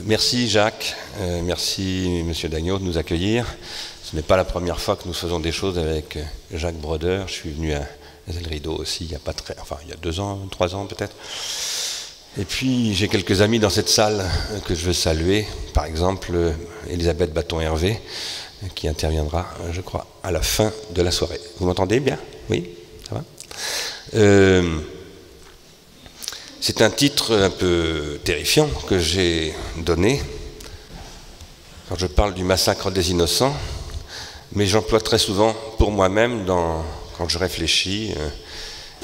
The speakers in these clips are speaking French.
Merci Jacques, merci Monsieur Dagneau de nous accueillir. Ce n'est pas la première fois que nous faisons des choses avec Jacques Brodeur. Je suis venu à El Rideau aussi, il y a 2 ans, 3 ans peut-être. Et puis j'ai quelques amis dans cette salle que je veux saluer. Par exemple, Elisabeth Bâton-Hervé, qui interviendra, je crois, à la fin de la soirée. Vous m'entendez bien? Oui? Ça va? C'est un titre un peu terrifiant que j'ai donné quand je parle du massacre des innocents, mais j'emploie très souvent pour moi-même quand je réfléchis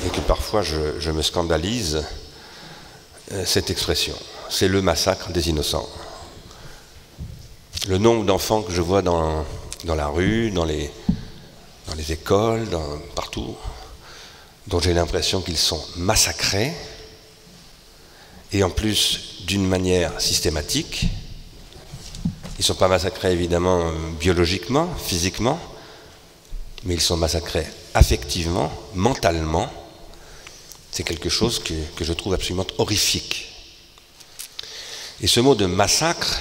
et que parfois je me scandalise cette expression. C'est le massacre des innocents. Le nombre d'enfants que je vois dans la rue, dans les écoles, partout, dont j'ai l'impression qu'ils sont massacrés, et en plus d'une manière systématique. Ils ne sont pas massacrés évidemment biologiquement, physiquement, mais ils sont massacrés affectivement, mentalement. C'est quelque chose que je trouve absolument horrifique. Et ce mot de massacre,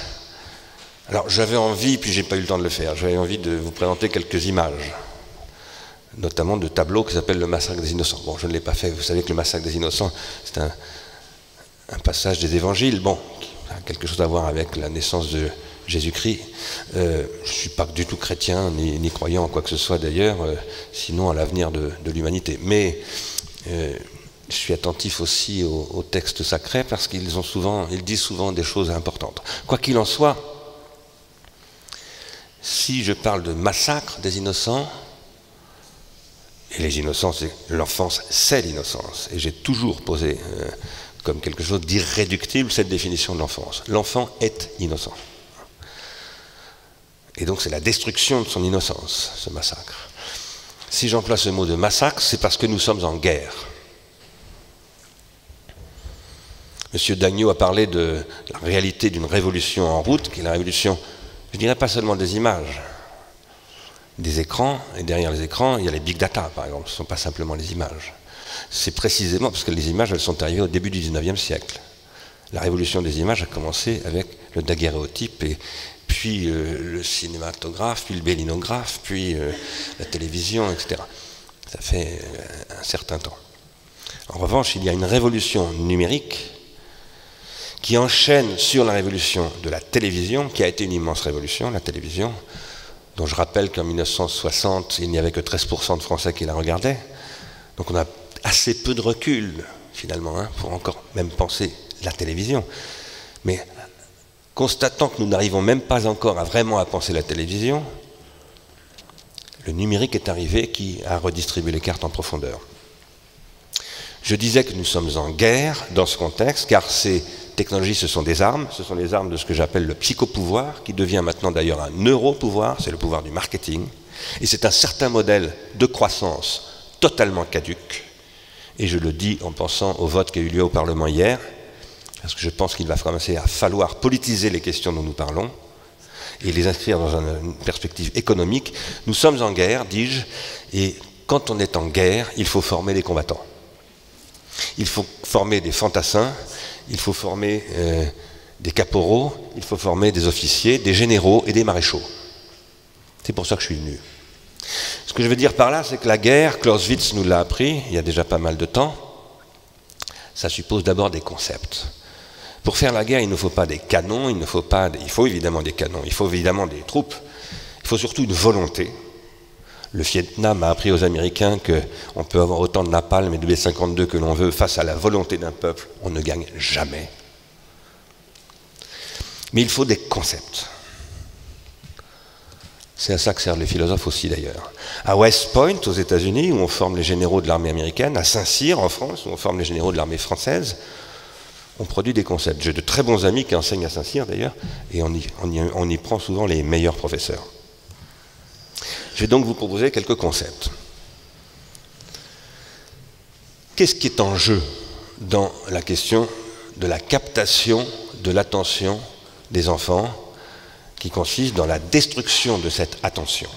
alors j'avais envie, puis j'ai pas eu le temps de le faire, j'avais envie de vous présenter quelques images, notamment de tableaux qui s'appellent le massacre des innocents. Bon, je ne l'ai pas fait, vous savez que le massacre des innocents, c'est un passage des évangiles, bon, qui a quelque chose à voir avec la naissance de Jésus-Christ. Je ne suis pas du tout chrétien, ni croyant en quoi que ce soit d'ailleurs, sinon à l'avenir de l'humanité. Mais je suis attentif aussi aux textes sacrés parce qu'ils disent souvent des choses importantes. Quoi qu'il en soit, si je parle de massacre des innocents, et les innocents, l'enfance, c'est l'innocence. Et j'ai toujours posé comme quelque chose d'irréductible cette définition de l'enfance. L'enfant est innocent. Et donc c'est la destruction de son innocence, ce massacre. Si j'emploie ce mot de massacre, c'est parce que nous sommes en guerre. Monsieur Dagneau a parlé de la réalité d'une révolution en route, qui est la révolution, je dirais pas seulement des images, des écrans, et derrière les écrans, il y a les big data, par exemple, ce ne sont pas simplement les images. C'est précisément parce que les images, elles sont arrivées au début du 19e siècle. La révolution des images a commencé avec le daguerréotype, et puis le cinématographe, puis le bélinographe, puis la télévision, etc. Ça fait un certain temps. En revanche, il y a une révolution numérique qui enchaîne sur la révolution de la télévision, qui a été une immense révolution, la télévision, dont je rappelle qu'en 1960, il n'y avait que 13% de Français qui la regardaient. Donc on a assez peu de recul, finalement, pour encore même penser la télévision. Mais constatant que nous n'arrivons même pas encore vraiment à penser la télévision, le numérique est arrivé qui a redistribué les cartes en profondeur. Je disais que nous sommes en guerre dans ce contexte, car ces technologies, ce sont des armes de ce que j'appelle le psychopouvoir, qui devient maintenant d'ailleurs un neuropouvoir, c'est le pouvoir du marketing, et c'est un certain modèle de croissance totalement caduque, et je le dis en pensant au vote qui a eu lieu au Parlement hier, parce que je pense qu'il va commencer à falloir politiser les questions dont nous parlons, et les inscrire dans une perspective économique. Nous sommes en guerre, dis-je, et quand on est en guerre, il faut former des combattants. Il faut former des fantassins, il faut former des caporaux, il faut former des officiers, des généraux et des maréchaux. C'est pour ça que je suis venu. Ce que je veux dire par là, c'est que la guerre, Clausewitz nous l'a appris il y a déjà pas mal de temps, ça suppose d'abord des concepts. Pour faire la guerre, il ne faut pas des canons, il faut évidemment des canons, il faut évidemment des troupes, il faut surtout une volonté. Le Vietnam a appris aux Américains qu'on peut avoir autant de napalm et de B-52 que l'on veut face à la volonté d'un peuple, on ne gagne jamais. Mais il faut des concepts. C'est à ça que servent les philosophes aussi d'ailleurs. À West Point, aux États-Unis, où on forme les généraux de l'armée américaine, à Saint-Cyr, en France, où on forme les généraux de l'armée française, on produit des concepts. J'ai de très bons amis qui enseignent à Saint-Cyr d'ailleurs, et on y prend souvent les meilleurs professeurs. Je vais donc vous proposer quelques concepts. Qu'est-ce qui est en jeu dans la question de la captation de l'attention des enfants, qui consiste dans la destruction de cette attention?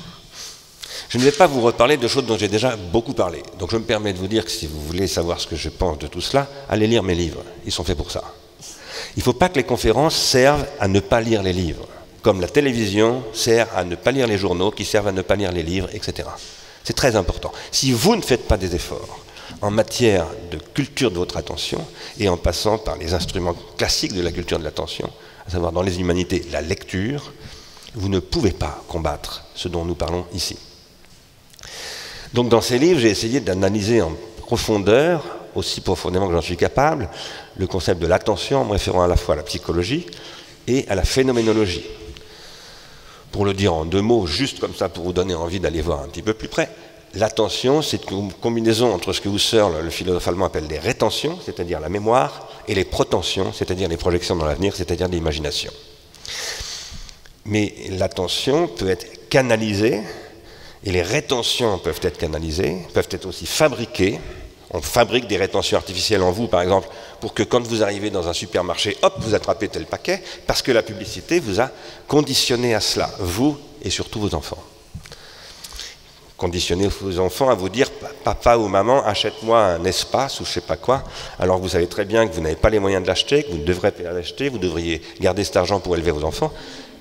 Je ne vais pas vous reparler de choses dont j'ai déjà beaucoup parlé. Donc je me permets de vous dire que si vous voulez savoir ce que je pense de tout cela, allez lire mes livres. Ils sont faits pour ça. Il ne faut pas que les conférences servent à ne pas lire les livres, comme la télévision sert à ne pas lire les journaux, qui servent à ne pas lire les livres, etc. C'est très important. Si vous ne faites pas des efforts en matière de culture de votre attention, et en passant par les instruments classiques de la culture de l'attention, à savoir dans les humanités la lecture, vous ne pouvez pas combattre ce dont nous parlons ici. Donc dans ces livres, j'ai essayé d'analyser en profondeur, aussi profondément que j'en suis capable, le concept de l'attention en me référant à la fois à la psychologie et à la phénoménologie. Pour le dire en 2 mots, juste comme ça pour vous donner envie d'aller voir un petit peu plus près, l'attention, c'est une combinaison entre ce que Husserl, le philosophe allemand, appelle les rétentions, c'est-à-dire la mémoire, et les protensions, c'est-à-dire les projections dans l'avenir, c'est-à-dire l'imagination. Mais l'attention peut être canalisée, et les rétentions peuvent être canalisées, peuvent être aussi fabriquées. On fabrique des rétentions artificielles en vous, par exemple, pour que quand vous arrivez dans un supermarché, hop, vous attrapez tel paquet, parce que la publicité vous a conditionné à cela, vous et surtout vos enfants. Conditionnez vos enfants à vous dire « Papa ou maman, achète-moi un espace ou je ne sais pas quoi », alors vous savez très bien que vous n'avez pas les moyens de l'acheter, que vous ne devrez pas l'acheter, vous devriez garder cet argent pour élever vos enfants,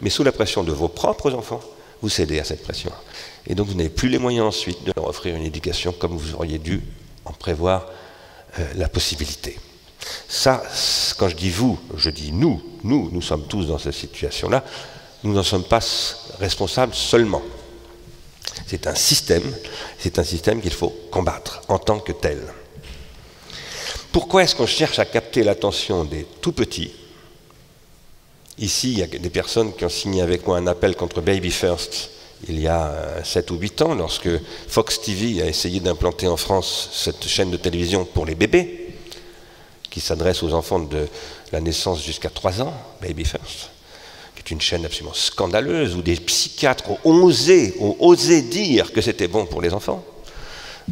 mais sous la pression de vos propres enfants, vous cédez à cette pression. Et donc vous n'avez plus les moyens ensuite de leur offrir une éducation comme vous auriez dû en prévoir la possibilité. Ça, quand je dis vous, je dis nous sommes tous dans cette situation-là, nous n'en sommes pas responsables seulement. C'est un système qu'il faut combattre en tant que tel. Pourquoi est-ce qu'on cherche à capter l'attention des tout-petits? Ici, il y a des personnes qui ont signé avec moi un appel contre Baby First il y a 7 ou 8 ans, lorsque Fox TV a essayé d'implanter en France cette chaîne de télévision pour les bébés, qui s'adresse aux enfants de la naissance jusqu'à 3 ans, Baby First, qui est une chaîne absolument scandaleuse, où des psychiatres ont osé dire que c'était bon pour les enfants.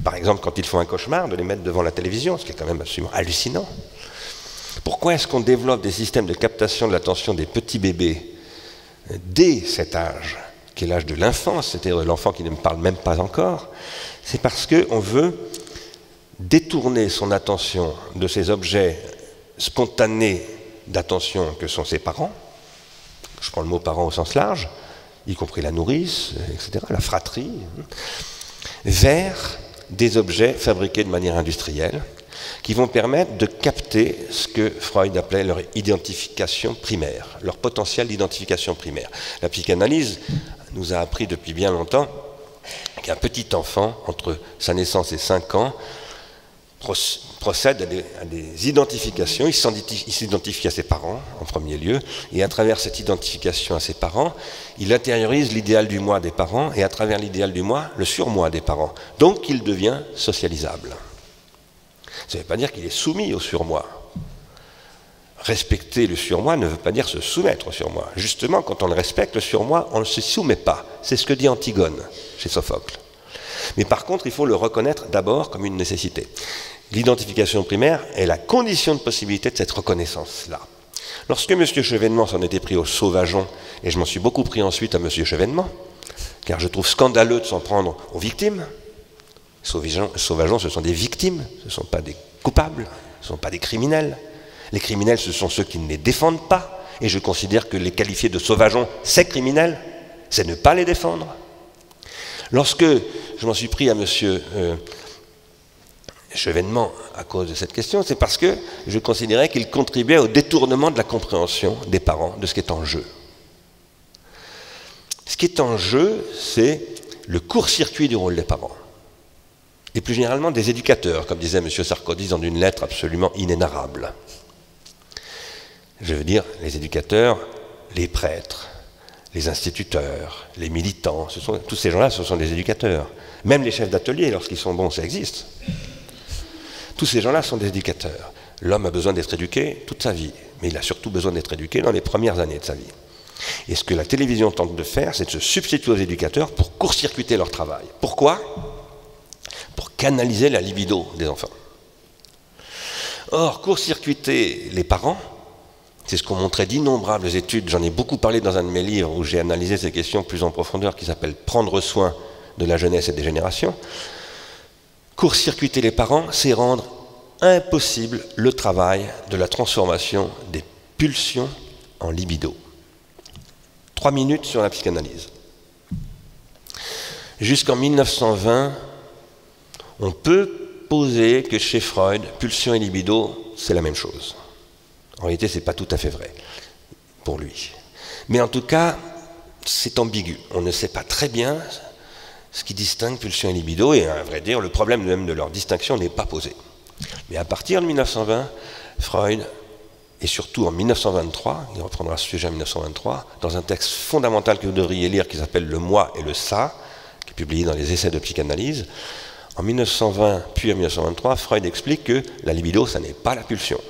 Par exemple, quand ils font un cauchemar, de les mettre devant la télévision, ce qui est quand même absolument hallucinant. Pourquoi est-ce qu'on développe des systèmes de captation de l'attention des petits bébés dès cet âge, qui est l'âge de l'enfance, c'est-à-dire de l'enfant qui ne me parle même pas encore? C'est parce qu'on veut détourner son attention de ces objets spontanés d'attention que sont ses parents, je prends le mot parents au sens large, y compris la nourrice, etc., la fratrie, vers des objets fabriqués de manière industrielle, qui vont permettre de capter ce que Freud appelait leur identification primaire, leur potentiel d'identification primaire. La psychanalyse nous a appris depuis bien longtemps qu'un petit enfant, entre sa naissance et 5 ans, procède à des identifications, il s'identifie à ses parents en premier lieu, et à travers cette identification à ses parents, il intériorise l'idéal du moi des parents, et à travers l'idéal du moi, le surmoi des parents. Donc il devient socialisable. Ça ne veut pas dire qu'il est soumis au surmoi. Respecter le surmoi ne veut pas dire se soumettre au surmoi. Justement, quand on le respecte, le surmoi, on ne se soumet pas. C'est ce que dit Antigone chez Sophocle. Mais par contre, il faut le reconnaître d'abord comme une nécessité. L'identification primaire est la condition de possibilité de cette reconnaissance-là. Lorsque M. Chevènement s'en était pris au Sauvageon, et je m'en suis beaucoup pris ensuite à M. Chevènement, car je trouve scandaleux de s'en prendre aux victimes. Sauvageon, ce sont des victimes, ce ne sont pas des coupables, ce ne sont pas des criminels. Les criminels, ce sont ceux qui ne les défendent pas, et je considère que les qualifier de sauvageons, c'est criminel, c'est ne pas les défendre. Lorsque je m'en suis pris à M. Chevènement à cause de cette question, c'est parce que je considérais qu'il contribuait au détournement de la compréhension des parents de ce qui est en jeu. Ce qui est en jeu, c'est le court-circuit du rôle des parents. Et plus généralement des éducateurs, comme disait M. Sarkozy dans une lettre absolument inénarrable. Je veux dire, les éducateurs, les prêtres, les instituteurs, les militants, tous ces gens-là, ce sont des éducateurs. Même les chefs d'atelier, lorsqu'ils sont bons, ça existe. Tous ces gens-là sont des éducateurs. L'homme a besoin d'être éduqué toute sa vie, mais il a surtout besoin d'être éduqué dans les premières années de sa vie. Et ce que la télévision tente de faire, c'est de se substituer aux éducateurs pour court-circuiter leur travail. Pourquoi ? Pour canaliser la libido des enfants. Or, court-circuiter les parents, c'est ce qu'ont montré d'innombrables études. J'en ai beaucoup parlé dans un de mes livres où j'ai analysé ces questions plus en profondeur, qui s'appelle « Prendre soin de la jeunesse et des générations ». Court-circuiter les parents, c'est rendre impossible le travail de la transformation des pulsion en libido. 3 minutes sur la psychanalyse. Jusqu'en 1920, on peut poser que chez Freud, pulsion et libido, c'est la même chose. En réalité, ce n'est pas tout à fait vrai pour lui. Mais en tout cas, c'est ambigu. On ne sait pas très bien ce qui distingue pulsion et libido, et à vrai dire, le problème même de leur distinction n'est pas posé. Mais à partir de 1920, Freud, et surtout en 1923, il reprendra ce sujet en 1923, dans un texte fondamental que vous devriez lire qui s'appelle « Le moi et le ça », qui est publié dans les essais de psychanalyse, en 1920 puis en 1923, Freud explique que la libido, ça n'est pas la pulsion.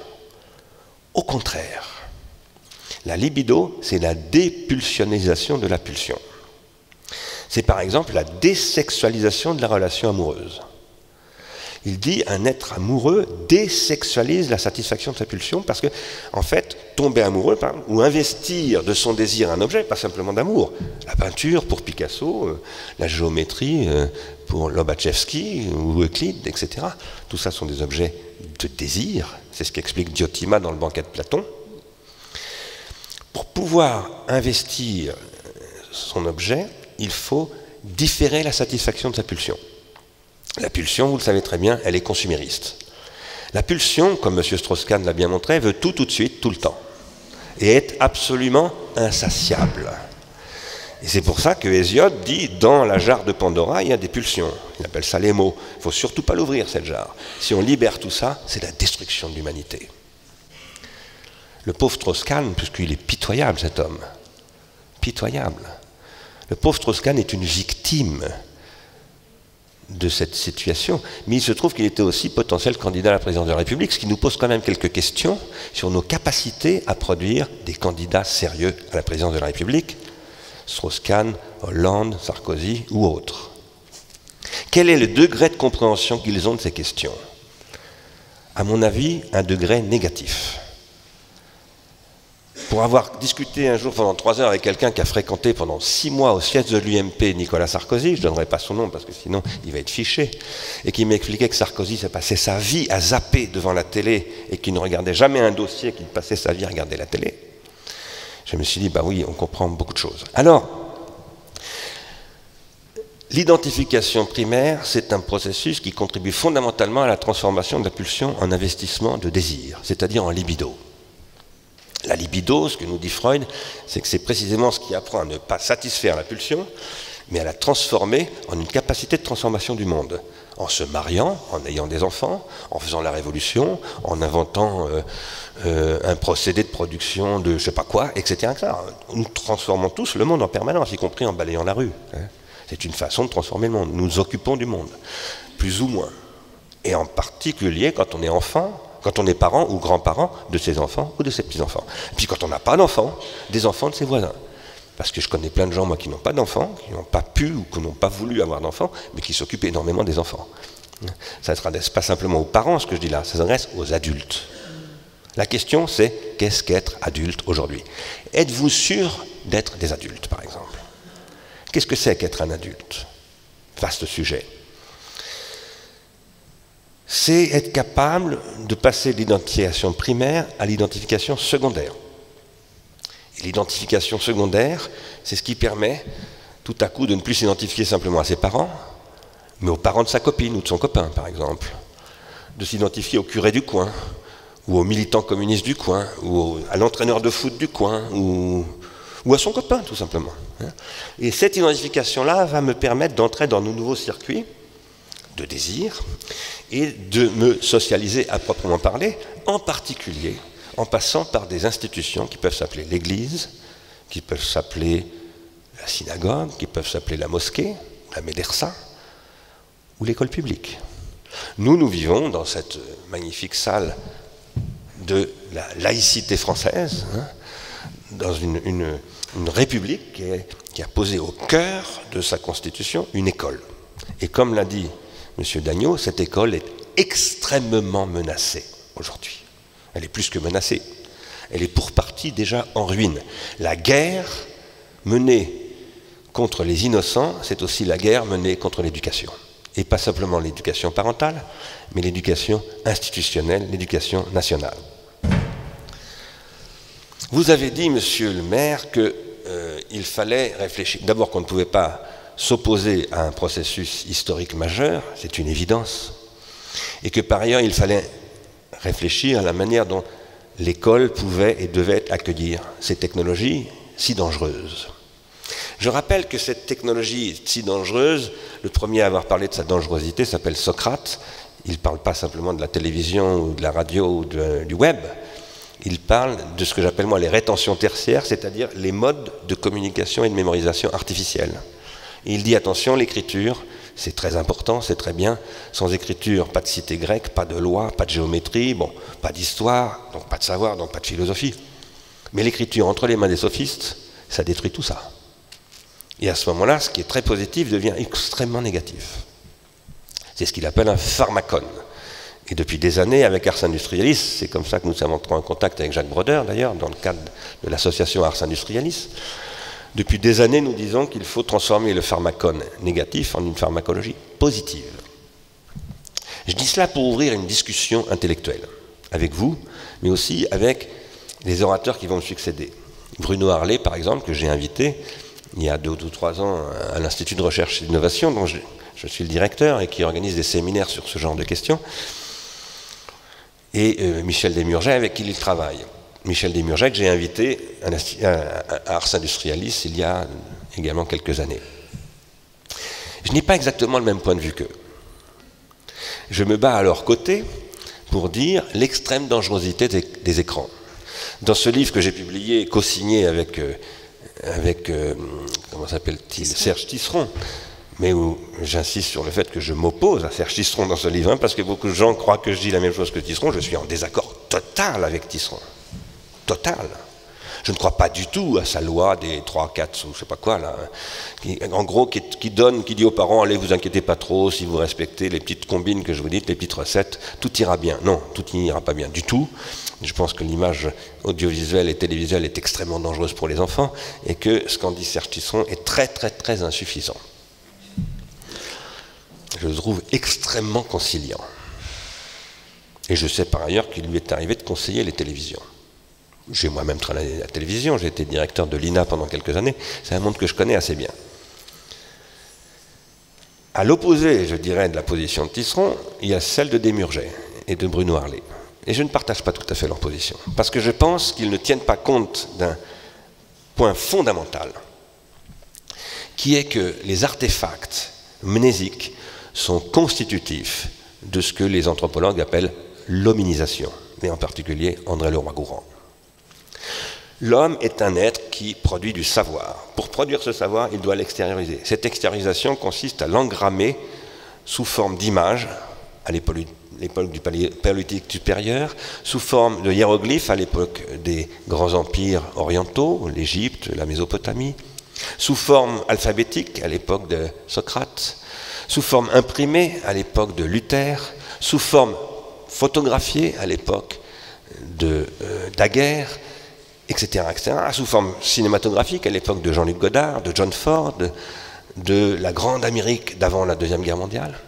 Au contraire, la libido, c'est la dépulsionnalisation de la pulsion. C'est par exemple la désexualisation de la relation amoureuse. Il dit un être amoureux désexualise la satisfaction de sa pulsion parce que, en fait, tomber amoureux ou investir de son désir un objet, pas simplement d'amour, la peinture pour Picasso, la géométrie pour Lobachevsky ou Euclide, etc. Tout ça sont des objets de désir. C'est ce qu'explique Diotima dans le banquet de Platon. Pour pouvoir investir son objet, il faut différer la satisfaction de sa pulsion. La pulsion, vous le savez très bien, elle est consumériste. La pulsion, comme M. Strauss-Kahn l'a bien montré, veut tout de suite, tout le temps. Et est absolument insatiable. Et c'est pour ça que Hésiode dit, dans la jarre de Pandora, il y a des pulsions. Il appelle ça les mots. Il ne faut surtout pas l'ouvrir, cette jarre. Si on libère tout ça, c'est la destruction de l'humanité. Le pauvre Strauss-Kahn, puisqu'il est pitoyable, cet homme. Pitoyable. Le pauvre Strauss-Kahn est une victime de cette situation, mais il se trouve qu'il était aussi potentiel candidat à la présidence de la République, ce qui nous pose quand même quelques questions sur nos capacités à produire des candidats sérieux à la présidence de la République, Strauss-Kahn, Hollande, Sarkozy ou autres. Quel est le degré de compréhension qu'ils ont de ces questions? À mon avis, un degré négatif. Pour avoir discuté un jour pendant 3 heures avec quelqu'un qui a fréquenté pendant 6 mois au siège de l'UMP Nicolas Sarkozy, je ne donnerai pas son nom parce que sinon il va être fiché, et qui m'expliquait que Sarkozy s'est passé sa vie à zapper devant la télé et qu'il ne regardait jamais un dossier, qu'il passait sa vie à regarder la télé, je me suis dit, bah oui, on comprend beaucoup de choses. Alors, l'identification primaire, c'est un processus qui contribue fondamentalement à la transformation de la pulsion en investissement de désir, c'est-à-dire en libido. La libido, ce que nous dit Freud, c'est que c'est précisément ce qui apprend à ne pas satisfaire la pulsion, mais à la transformer en une capacité de transformation du monde. En se mariant, en ayant des enfants, en faisant la révolution, en inventant un procédé de production de je ne sais pas quoi, etc., etc. Nous transformons tous le monde en permanence, y compris en balayant la rue. C'est une façon de transformer le monde. Nous nous occupons du monde, plus ou moins. Et en particulier quand on est enfant, quand on est parent ou grand-parent de ses enfants ou de ses petits-enfants. Et puis quand on n'a pas d'enfants, des enfants de ses voisins. Parce que je connais plein de gens, moi, qui n'ont pas d'enfants, qui n'ont pas pu ou qui n'ont pas voulu avoir d'enfants, mais qui s'occupent énormément des enfants. Ça ne s'adresse pas simplement aux parents, ce que je dis là, ça s'adresse aux adultes. La question, c'est qu'est-ce qu'être adulte aujourd'hui? Êtes-vous sûr d'être des adultes, par exemple? Qu'est-ce que c'est qu'être un adulte? Vaste sujet. C'est être capable de passer de l'identification primaire à l'identification secondaire. Et l'identification secondaire, c'est ce qui permet tout à coup de ne plus s'identifier simplement à ses parents, mais aux parents de sa copine ou de son copain, par exemple. De s'identifier au curé du coin, ou au militant communiste du coin, ou à l'entraîneur de foot du coin, ou à son copain, tout simplement. Et cette identification-là va me permettre d'entrer dans de nouveaux circuits de désir, et de me socialiser à proprement parler, en particulier en passant par des institutions qui peuvent s'appeler l'Église, qui peuvent s'appeler la synagogue, qui peuvent s'appeler la mosquée, la médersa, ou l'école publique. Nous vivons dans cette magnifique salle de la laïcité française, dans une république qui a posé au cœur de sa constitution une école. Et comme l'a dit M. Dagneau, cette école est extrêmement menacée aujourd'hui. Elle est plus que menacée. Elle est pour partie déjà en ruine. La guerre menée contre les innocents, c'est aussi la guerre menée contre l'éducation. Et pas simplement l'éducation parentale, mais l'éducation institutionnelle, l'éducation nationale. Vous avez dit, monsieur le maire, qu'il fallait réfléchir. D'abord qu'on ne pouvait pas s'opposer à un processus historique majeur, c'est une évidence, et que par ailleurs il fallait réfléchir à la manière dont l'école pouvait et devait accueillir ces technologies si dangereuses. Je rappelle que cette technologie si dangereuse, le premier à avoir parlé de sa dangerosité s'appelle Socrate. Il ne parle pas simplement de la télévision ou de la radio ou du web, il parle de ce que j'appelle moi les rétentions tertiaires, c'est-à-dire les modes de communication et de mémorisation artificielle. Et il dit attention, l'écriture, c'est très important, c'est très bien. Sans écriture, pas de cité grecque, pas de loi, pas de géométrie, bon, pas d'histoire, donc pas de savoir, donc pas de philosophie. Mais l'écriture entre les mains des sophistes, ça détruit tout ça. Et à ce moment-là, ce qui est très positif devient extrêmement négatif. C'est ce qu'il appelle un pharmacone. Et depuis des années, avec Ars Industrialis, c'est comme ça que nous sommes entrés en contact avec Jacques Brodeur, d'ailleurs, dans le cadre de l'association Ars Industrialis. Depuis des années, nous disons qu'il faut transformer le pharmacone négatif en une pharmacologie positive. Je dis cela pour ouvrir une discussion intellectuelle, avec vous, mais aussi avec les orateurs qui vont me succéder. Bruno Harlé, par exemple, que j'ai invité il y a 2 ou 3 ans à l'Institut de recherche et d'innovation, dont je suis le directeur et qui organise des séminaires sur ce genre de questions, et Michel Desmurget, avec qui il travaille. Michel Desmurget, que j'ai invité à Ars Industrialis il y a également quelques années. Je n'ai pas exactement le même point de vue qu'eux. Je me bats à leur côté pour dire l'extrême dangerosité des écrans. Dans ce livre que j'ai publié, co-signé avec comment s'appelle-t-il, Serge Tisseron, mais où j'insiste sur le fait que je m'oppose à Serge Tisseron dans ce livre, parce que beaucoup de gens croient que je dis la même chose que Tisseron. Je suis en désaccord total avec Tisseron. Total. Je ne crois pas du tout à sa loi des 3, 4 ou je ne sais pas quoi, là, en gros, qui dit aux parents, allez, vous inquiétez pas trop, si vous respectez les petites combines que je vous dis, les petites recettes, tout ira bien. Non, tout n'ira pas bien du tout. Je pense que l'image audiovisuelle et télévisuelle est extrêmement dangereuse pour les enfants et que ce qu'en dit Serge Tisseron est très, très, très insuffisant. Je le trouve extrêmement conciliant. Et je sais par ailleurs qu'il lui est arrivé de conseiller les télévisions. J'ai moi-même travaillé à la télévision, j'ai été directeur de l'INA pendant quelques années, c'est un monde que je connais assez bien. À l'opposé, je dirais, de la position de Tisseron, il y a celle de Desmurget et de Bruno Harlé. Et je ne partage pas tout à fait leur position, parce que je pense qu'ils ne tiennent pas compte d'un point fondamental, qui est que les artefacts mnésiques sont constitutifs de ce que les anthropologues appellent l'hominisation, mais en particulier André Leroi-Gourhan. L'homme est un être qui produit du savoir. Pour produire ce savoir, il doit l'extérioriser. Cette extériorisation consiste à l'engrammer sous forme d'images, à l'époque du paléolithique supérieur, sous forme de hiéroglyphes à l'époque des grands empires orientaux, l'Égypte, la Mésopotamie, sous forme alphabétique à l'époque de Socrate, sous forme imprimée à l'époque de Luther, sous forme photographiée à l'époque de Daguerre, etc., sous forme cinématographique à l'époque de Jean-Luc Godard, de John Ford, de la grande Amérique d'avant la Deuxième Guerre mondiale,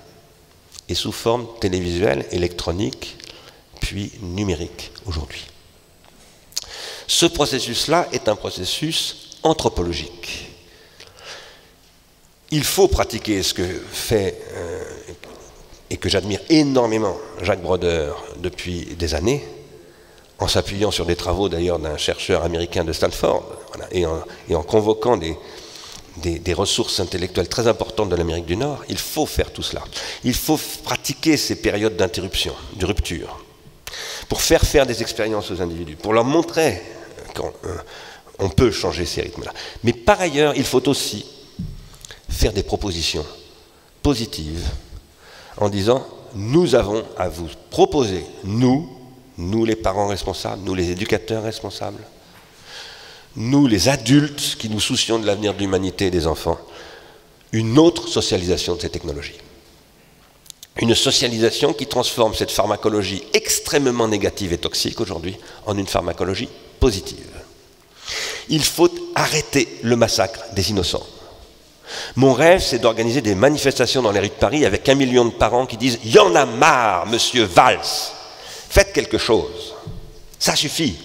et sous forme télévisuelle, électronique, puis numérique aujourd'hui. Ce processus-là est un processus anthropologique. Il faut pratiquer ce que fait, et que j'admire énormément, Jacques Brodeur depuis des années, en s'appuyant sur des travaux d'ailleurs d'un chercheur américain de Stanford, voilà, et en convoquant des ressources intellectuelles très importantes de l'Amérique du Nord. Il faut faire tout cela. Il faut pratiquer ces périodes d'interruption, de rupture, pour faire des expériences aux individus, pour leur montrer qu'on peut changer ces rythmes-là. Mais par ailleurs, il faut aussi faire des propositions positives en disant « nous avons à vous proposer, nous les parents responsables, nous les éducateurs responsables, nous les adultes qui nous soucions de l'avenir de l'humanité et des enfants, une autre socialisation de ces technologies. Une socialisation qui transforme cette pharmacologie extrêmement négative et toxique aujourd'hui en une pharmacologie positive. Il faut arrêter le massacre des innocents. Mon rêve, c'est d'organiser des manifestations dans les rues de Paris avec 1 million de parents qui disent « Il y en a marre, monsieur Valls, faites quelque chose, ça suffit.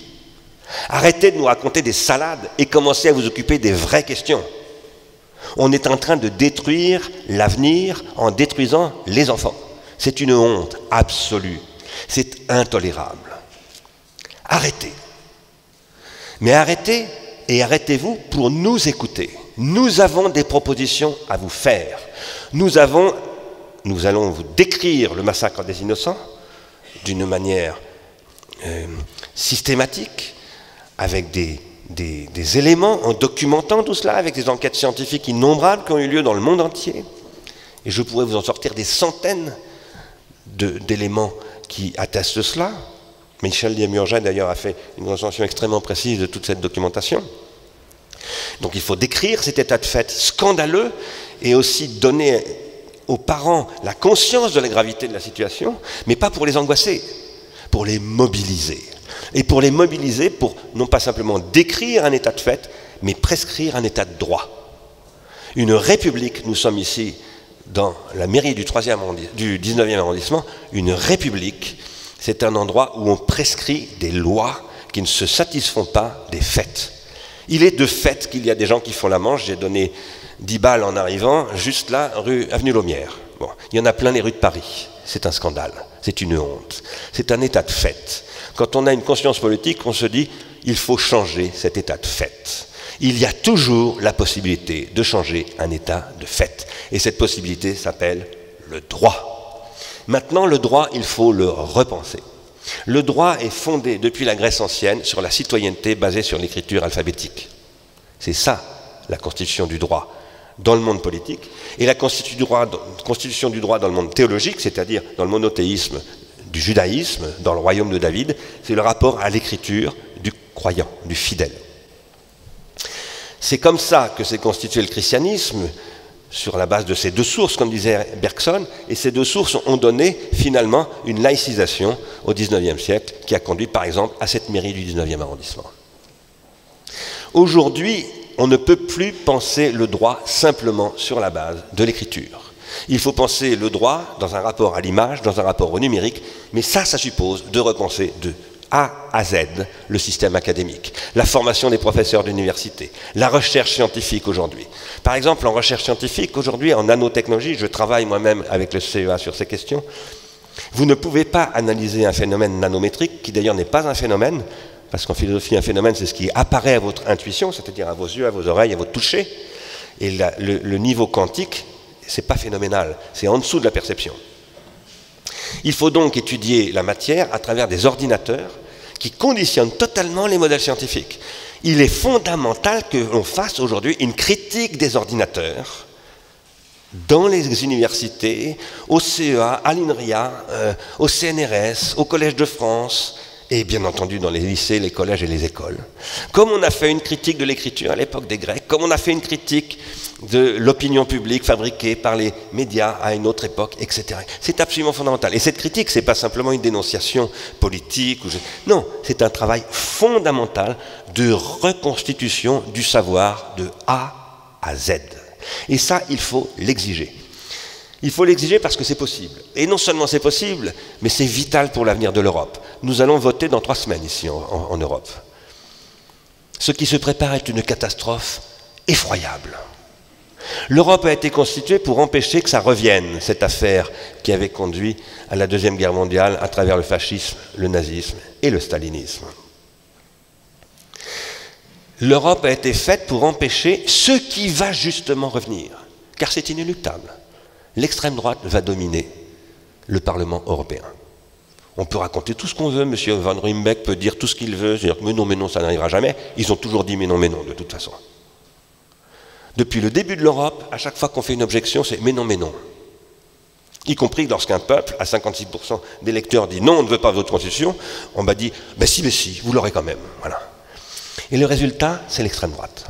Arrêtez de nous raconter des salades et commencez à vous occuper des vraies questions. On est en train de détruire l'avenir en détruisant les enfants. C'est une honte absolue. C'est intolérable. Arrêtez. Mais arrêtez et arrêtez-vous pour nous écouter. Nous avons des propositions à vous faire. Nous allons vous décrire le massacre des innocents d'une manière systématique, avec des éléments, en documentant tout cela, avec des enquêtes scientifiques innombrables qui ont eu lieu dans le monde entier. Et je pourrais vous en sortir des centaines d'éléments qui attestent cela. Michel Diemurget, d'ailleurs, a fait une recension extrêmement précise de toute cette documentation. Donc il faut décrire cet état de fait scandaleux et aussi donner aux parents la conscience de la gravité de la situation, mais pas pour les angoisser, pour les mobiliser. Et pour les mobiliser, pour non pas simplement décrire un état de fait, mais prescrire un état de droit. Une république, nous sommes ici dans la mairie du 19e arrondissement, une république, c'est un endroit où on prescrit des lois qui ne se satisfont pas des faits. Il est de fait qu'il y a des gens qui font la manche. J'ai donné 10 balles en arrivant, juste là, avenue Laumière. Bon, il y en a plein les rues de Paris. C'est un scandale, c'est une honte, c'est un état de fait. Quand on a une conscience politique, on se dit il faut changer cet état de fait. Il y a toujours la possibilité de changer un état de fait. Et cette possibilité s'appelle le droit. Maintenant, le droit, il faut le repenser. Le droit est fondé depuis la Grèce ancienne sur la citoyenneté basée sur l'écriture alphabétique. C'est ça, la constitution du droit dans le monde politique. Et la constitution du droit dans le monde théologique, c'est-à-dire dans le monothéisme du judaïsme, dans le royaume de David, c'est le rapport à l'écriture du croyant, du fidèle. C'est comme ça que s'est constitué le christianisme, sur la base de ces deux sources, comme disait Bergson, et ces deux sources ont donné finalement une laïcisation au XIXe siècle, qui a conduit par exemple à cette mairie du 19e arrondissement. Aujourd'hui, on ne peut plus penser le droit simplement sur la base de l'écriture. Il faut penser le droit dans un rapport à l'image, dans un rapport au numérique, mais ça suppose de repenser de A à Z le système académique, la formation des professeurs d'université, la recherche scientifique aujourd'hui. Par exemple, en recherche scientifique, aujourd'hui, en nanotechnologie, je travaille moi-même avec le CEA sur ces questions, vous ne pouvez pas analyser un phénomène nanométrique, qui d'ailleurs n'est pas un phénomène, parce qu'en philosophie, un phénomène, c'est ce qui apparaît à votre intuition, c'est-à-dire à vos yeux, à vos oreilles, à votre toucher, et le niveau quantique, c'est pas phénoménal, c'est en dessous de la perception. Il faut donc étudier la matière à travers des ordinateurs qui conditionnent totalement les modèles scientifiques. Il est fondamental que l'on fasse aujourd'hui une critique des ordinateurs dans les universités, au CEA, à l'INRIA, au CNRS, au Collège de France, et bien entendu dans les lycées, les collèges et les écoles. Comme on a fait une critique de l'écriture à l'époque des Grecs, comme on a fait une critique de l'opinion publique fabriquée par les médias à une autre époque, etc. C'est absolument fondamental. Et cette critique, ce n'est pas simplement une dénonciation politique. Non, c'est un travail fondamental de reconstitution du savoir de A à Z. Et ça, il faut l'exiger. Il faut l'exiger parce que c'est possible. Et non seulement c'est possible, mais c'est vital pour l'avenir de l'Europe. Nous allons voter dans 3 semaines ici en Europe. Ce qui se prépare est une catastrophe effroyable. L'Europe a été constituée pour empêcher que ça revienne, cette affaire qui avait conduit à la Deuxième Guerre mondiale à travers le fascisme, le nazisme et le stalinisme. L'Europe a été faite pour empêcher ce qui va justement revenir, car c'est inéluctable. L'extrême droite va dominer le Parlement européen. On peut raconter tout ce qu'on veut, M. Van Ruymbeck peut dire tout ce qu'il veut, dire mais non, ça n'arrivera jamais. Ils ont toujours dit mais non, de toute façon. Depuis le début de l'Europe, à chaque fois qu'on fait une objection, c'est mais non. Y compris lorsqu'un peuple, à 56% d'électeurs, dit non, on ne veut pas votre constitution, on m'a dit ben si, vous l'aurez quand même. Voilà. Et le résultat, c'est l'extrême droite.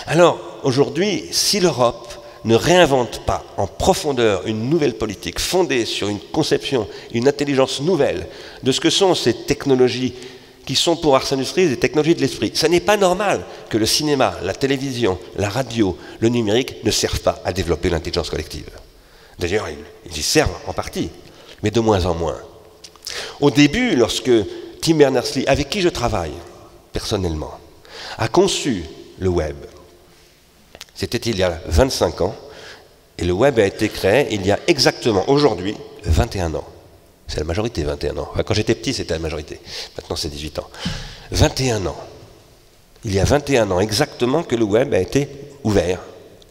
Alors, aujourd'hui, si l'Europe ne réinvente pas en profondeur une nouvelle politique fondée sur une conception, une intelligence nouvelle de ce que sont ces technologies qui sont pour Arsène Lupri des technologies de l'esprit. Ça n'est pas normal que le cinéma, la télévision, la radio, le numérique ne servent pas à développer l'intelligence collective. D'ailleurs, ils y servent en partie, mais de moins en moins. Au début, lorsque Tim Berners-Lee, avec qui je travaille personnellement, a conçu le web. C'était il y a 25 ans, et le web a été créé il y a exactement, aujourd'hui, 21 ans. C'est la majorité, 21 ans. Enfin, quand j'étais petit, c'était la majorité. Maintenant, c'est 18 ans. 21 ans. Il y a 21 ans exactement que le web a été ouvert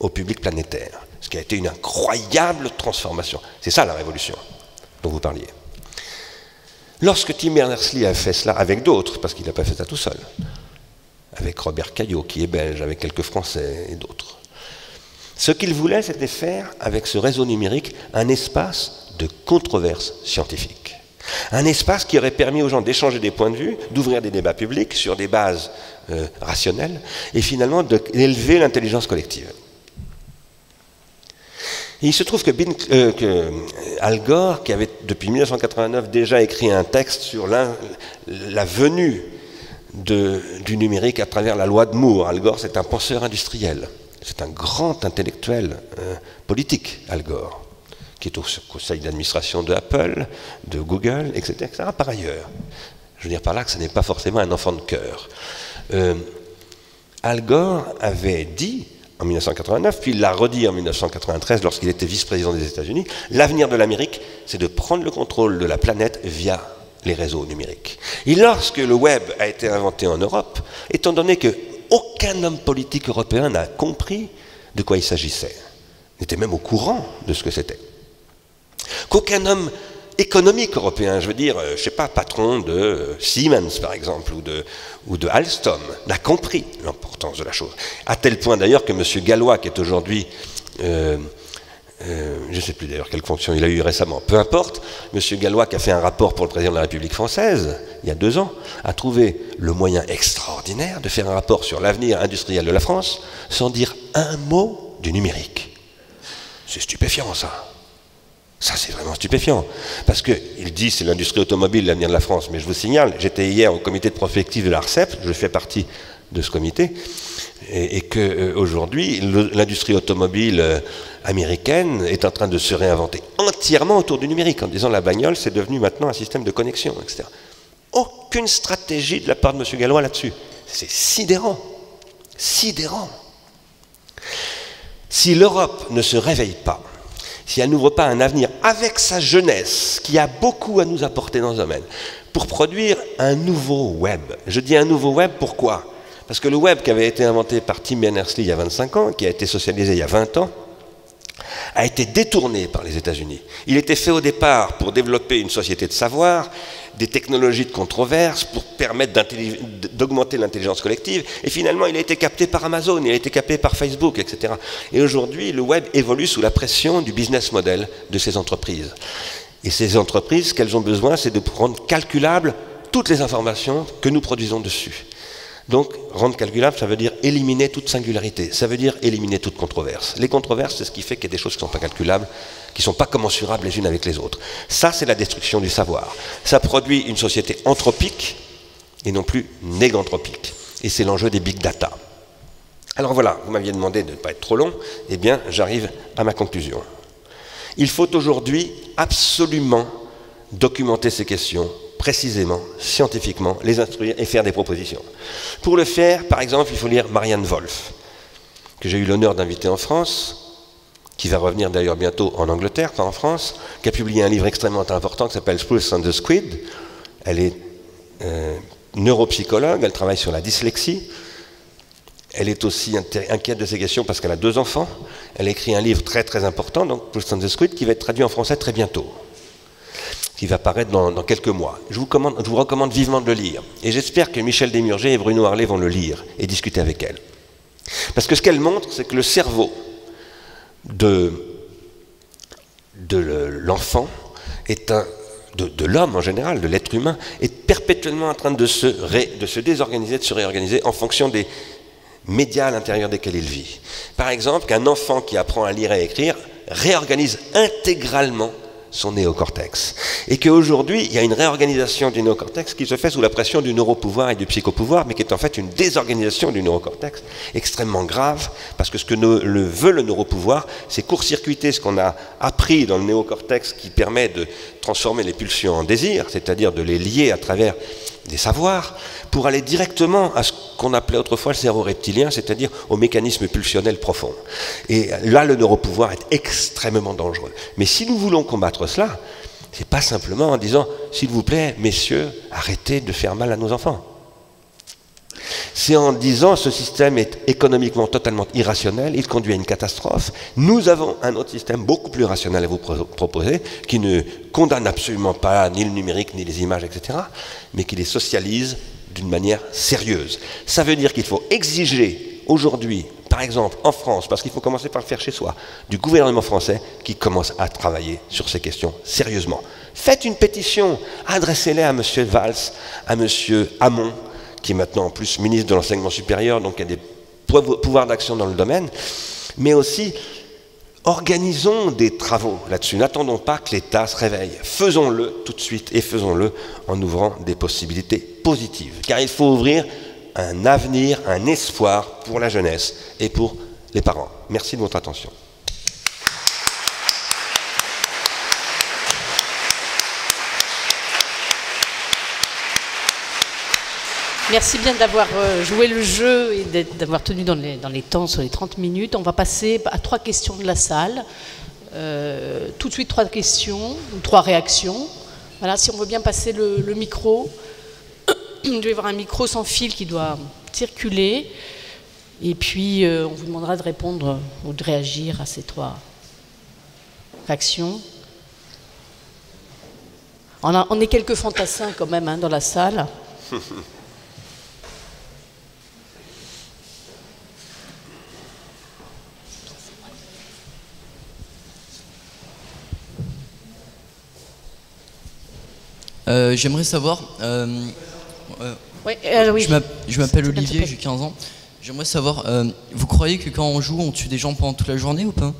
au public planétaire. Ce qui a été une incroyable transformation. C'est ça la révolution dont vous parliez. Lorsque Tim Berners-Lee a fait cela avec d'autres, parce qu'il n'a pas fait ça tout seul, avec Robert Caillot, qui est belge, avec quelques Français et d'autres, ce qu'il voulait, c'était faire, avec ce réseau numérique, un espace de controverse scientifique. Un espace qui aurait permis aux gens d'échanger des points de vue, d'ouvrir des débats publics sur des bases rationnelles, et finalement d'élever l'intelligence collective. Et il se trouve que Al Gore, qui avait depuis 1989 déjà écrit un texte sur la venue du numérique à travers la loi de Moore. Al Gore, c'est un penseur industriel. C'est un grand intellectuel politique, Al Gore, qui est au conseil d'administration de Apple, de Google, etc., etc. Par ailleurs. Je veux dire par là que ce n'est pas forcément un enfant de cœur. Al Gore avait dit en 1989, puis il l'a redit en 1993 lorsqu'il était vice-président des États-Unis, l'avenir de l'Amérique, c'est de prendre le contrôle de la planète via les réseaux numériques. Et lorsque le web a été inventé en Europe, étant donné qu'aucun homme politique européen n'a compris de quoi il s'agissait, n'était même au courant de ce que c'était, qu'aucun homme économique européen, je veux dire, je ne sais pas, patron de Siemens par exemple, ou de Alstom, n'a compris l'importance de la chose. À tel point d'ailleurs que M. Gallois, qui est aujourd'hui, je ne sais plus d'ailleurs quelle fonction il a eu récemment, peu importe, M. Gallois qui a fait un rapport pour le président de la République française, il y a 2 ans, a trouvé le moyen extraordinaire de faire un rapport sur l'avenir industriel de la France sans dire un mot du numérique. C'est stupéfiant ça. Ça, c'est vraiment stupéfiant. Parce qu'il dit c'est l'industrie automobile, l'avenir de la France. Mais je vous signale, j'étais hier au comité de prospective de l'ARCEP, je fais partie de ce comité, et qu'aujourd'hui, l'industrie automobile américaine est en train de se réinventer entièrement autour du numérique, en disant la bagnole, c'est devenu maintenant un système de connexion, etc. Aucune stratégie de la part de M. Gallois là-dessus. C'est sidérant. Sidérant. Si l'Europe ne se réveille pas, si elle n'ouvre pas un avenir avec sa jeunesse, qui a beaucoup à nous apporter dans ce domaine, pour produire un nouveau web. Je dis un nouveau web, pourquoi? Parce que le web qui avait été inventé par Tim Berners-Lee il y a 25 ans, qui a été socialisé il y a 20 ans, a été détourné par les États-Unis. Il était fait au départ pour développer une société de savoir, des technologies de controverse, pour permettre d'augmenter l'intelligence collective, et finalement il a été capté par Amazon, il a été capté par Facebook, etc. Et aujourd'hui, le web évolue sous la pression du business model de ces entreprises. Et ces entreprises, ce qu'elles ont besoin, c'est de rendre calculables toutes les informations que nous produisons dessus. Donc, rendre calculable, ça veut dire éliminer toute singularité, ça veut dire éliminer toute controverse. Les controverses, c'est ce qui fait qu'il y a des choses qui ne sont pas calculables, qui ne sont pas commensurables les unes avec les autres. Ça, c'est la destruction du savoir. Ça produit une société anthropique et non plus néganthropique. Et c'est l'enjeu des big data. Alors voilà, vous m'aviez demandé de ne pas être trop long, eh bien, j'arrive à ma conclusion. Il faut aujourd'hui absolument documenter ces questions précisément, scientifiquement, les instruire et faire des propositions. Pour le faire, par exemple, il faut lire Marianne Wolf, que j'ai eu l'honneur d'inviter en France, qui va revenir d'ailleurs bientôt en Angleterre, pas en France, qui a publié un livre extrêmement important qui s'appelle Spruce and the Squid. Elle est neuropsychologue, elle travaille sur la dyslexie. Elle est aussi inquiète de ces questions parce qu'elle a 2 enfants. Elle a écrit un livre très très important, donc Spruce and the Squid, qui va être traduit en français très bientôt, qui va paraître dans quelques mois. Je vous recommande vivement de le lire. Et j'espère que Michel Desmurger et Bruno Harley vont le lire et discuter avec elle. Parce que ce qu'elle montre, c'est que le cerveau de l'enfant, de l'homme en général, de l'être humain, est perpétuellement en train de se désorganiser, de se réorganiser en fonction des médias à l'intérieur desquels il vit. Par exemple, qu'un enfant qui apprend à lire et à écrire réorganise intégralement son néocortex. Et qu'aujourd'hui, il y a une réorganisation du néocortex qui se fait sous la pression du neuropouvoir et du psychopouvoir, mais qui est en fait une désorganisation du néocortex extrêmement grave, parce que ce que veut le neuropouvoir, c'est court-circuiter ce qu'on a appris dans le néocortex qui permet de transformer les pulsions en désir, c'est-à-dire de les lier à travers des savoirs, pour aller directement à ce qu'on appelait autrefois le cerveau reptilien, c'est-à-dire au mécanisme pulsionnel profond. Et là, le neuropouvoir est extrêmement dangereux. Mais si nous voulons combattre cela, c'est pas simplement en disant « S'il vous plaît, messieurs, arrêtez de faire mal à nos enfants ». C'est en disant ce système est économiquement totalement irrationnel, il conduit à une catastrophe. Nous avons un autre système beaucoup plus rationnel à vous proposer, qui ne condamne absolument pas ni le numérique, ni les images, etc., mais qui les socialise d'une manière sérieuse. Ça veut dire qu'il faut exiger aujourd'hui, par exemple en France, parce qu'il faut commencer par le faire chez soi, du gouvernement français qui commence à travailler sur ces questions sérieusement. Faites une pétition, adressez-les à M. Valls, à M. Hamon, qui est maintenant en plus ministre de l'enseignement supérieur, donc il y a des pouvoirs d'action dans le domaine, mais aussi organisons des travaux là-dessus. N'attendons pas que l'État se réveille. Faisons-le tout de suite et faisons-le en ouvrant des possibilités positives. Car il faut ouvrir un avenir, un espoir pour la jeunesse et pour les parents. Merci de votre attention. Merci bien d'avoir joué le jeu et d'avoir tenu dans les temps sur les 30 minutes. On va passer à 3 questions de la salle. Tout de suite 3 questions, ou 3 réactions. Voilà, si on veut bien passer le micro. Il doit y avoir un micro sans fil qui doit circuler. Et puis, on vous demandera de répondre ou de réagir à ces 3 réactions. On est quelques fantassins quand même hein, dans la salle. J'aimerais savoir, Oui. je m'appelle Olivier, j'ai 15 ans. J'aimerais savoir, vous croyez que quand on joue, on tue des gens pendant toute la journée ou pas?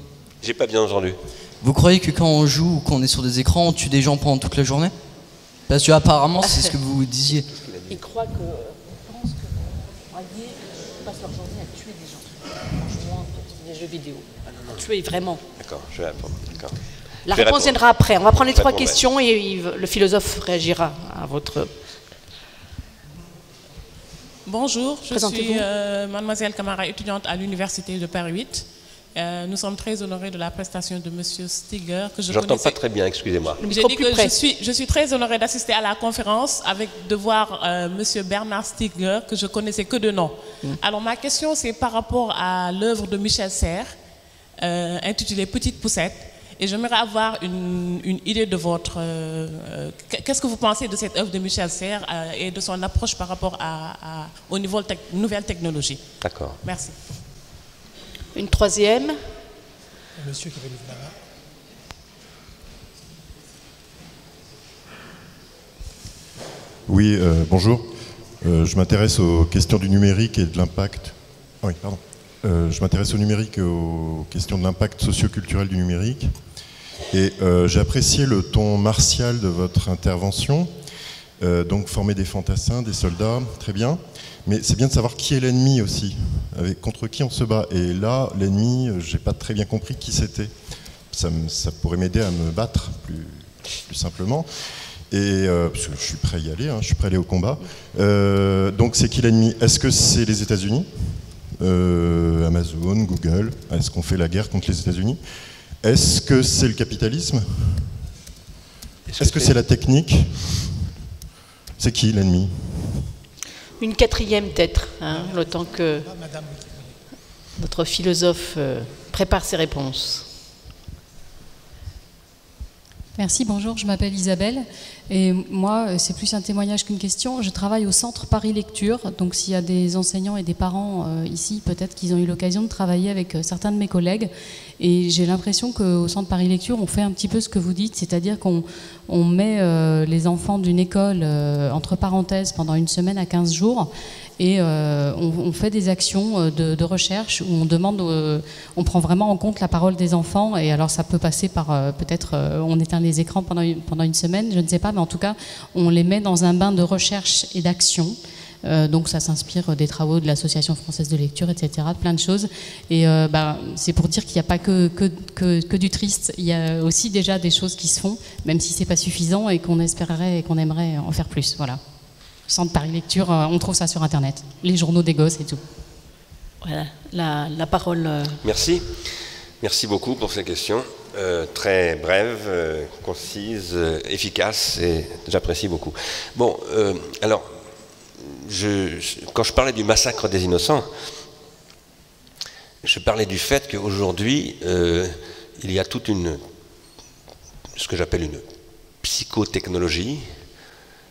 J'ai pas bien entendu. Vous croyez que quand on joue ou qu'on est sur des écrans, on tue des gens pendant toute la journée? Parce que apparemment, c'est ce que vous disiez. Ils croient que, pensent que croyez, passent leur journée à tuer des gens en jouant des jeux vidéo. Tuer vraiment. D'accord, je vais répondre. D'accord. La réponse viendra après. On va prendre les 3 répondre, questions et le philosophe réagira à votre... Bonjour, je suis mademoiselle Camara, étudiante à l'université de Paris 8. Nous sommes très honorés de la prestation de monsieur Stiger. J'entends pas très bien, excusez-moi. J'ai dit que je suis très honorée d'assister à la conférence de voir monsieur Bernard Stiger, que je connaissais que de nom. Alors ma question, c'est par rapport à l'œuvre de Michel Serres, intitulée Petite Poussette. Et j'aimerais avoir une idée de votre... qu'est-ce que vous pensez de cette œuvre de Michel Serres et de son approche par rapport aux nouvelles technologies? D'accord. Merci. Une 3e. Monsieur qui va lever la main. Oui, bonjour. Je m'intéresse aux questions du numérique et de l'impact. Ah oui, pardon. Je m'intéresse au numérique et aux questions de l'impact socio-culturel du numérique. Et j'ai apprécié le ton martial de votre intervention. Donc former des fantassins, des soldats, très bien. Mais c'est bien de savoir qui est l'ennemi aussi, contre qui on se bat. Et là, l'ennemi, j'ai pas très bien compris qui c'était. Ça pourrait m'aider à me battre plus simplement. Et parce que je suis prêt à y aller, hein, je suis prêt à aller au combat. Donc c'est qui l'ennemi? Est-ce que c'est les États-Unis? Amazon, Google? Est-ce qu'on fait la guerre contre les États-Unis? Est-ce que c'est le capitalisme? Est-ce que c'est la technique? C'est qui l'ennemi? Une 4e peut-être, hein, le temps que notre philosophe prépare ses réponses. Merci, bonjour, je m'appelle Isabelle et moi c'est plus un témoignage qu'une question. Je travaille au centre Paris Lecture, donc s'il y a des enseignants et des parents ici, peut-être qu'ils ont eu l'occasion de travailler avec certains de mes collègues et j'ai l'impression qu'au centre Paris Lecture on fait un petit peu ce que vous dites, c'est-à-dire qu'on met les enfants d'une école entre parenthèses pendant une semaine à 15 jours et on fait des actions de recherche où on demande, on prend vraiment en compte la parole des enfants et alors ça peut passer par peut-être on éteint les écrans pendant une semaine, je ne sais pas, mais en tout cas on les met dans un bain de recherche et d'action. Donc ça s'inspire des travaux de l'Association française de lecture, etc., de plein de choses. Et c'est pour dire qu'il n'y a pas que du triste, il y a aussi déjà des choses qui se font, même si ce n'est pas suffisant et qu'on espérerait et qu'on aimerait en faire plus. Voilà. Centre Paris Lecture, on trouve ça sur Internet. Les journaux des gosses et tout. Voilà, la parole. Merci. Merci beaucoup pour ces questions. Très brèves, concises, efficaces, et j'apprécie beaucoup. Bon, alors, quand je parlais du massacre des innocents, je parlais du fait qu'aujourd'hui, il y a toute ce que j'appelle une psychotechnologie,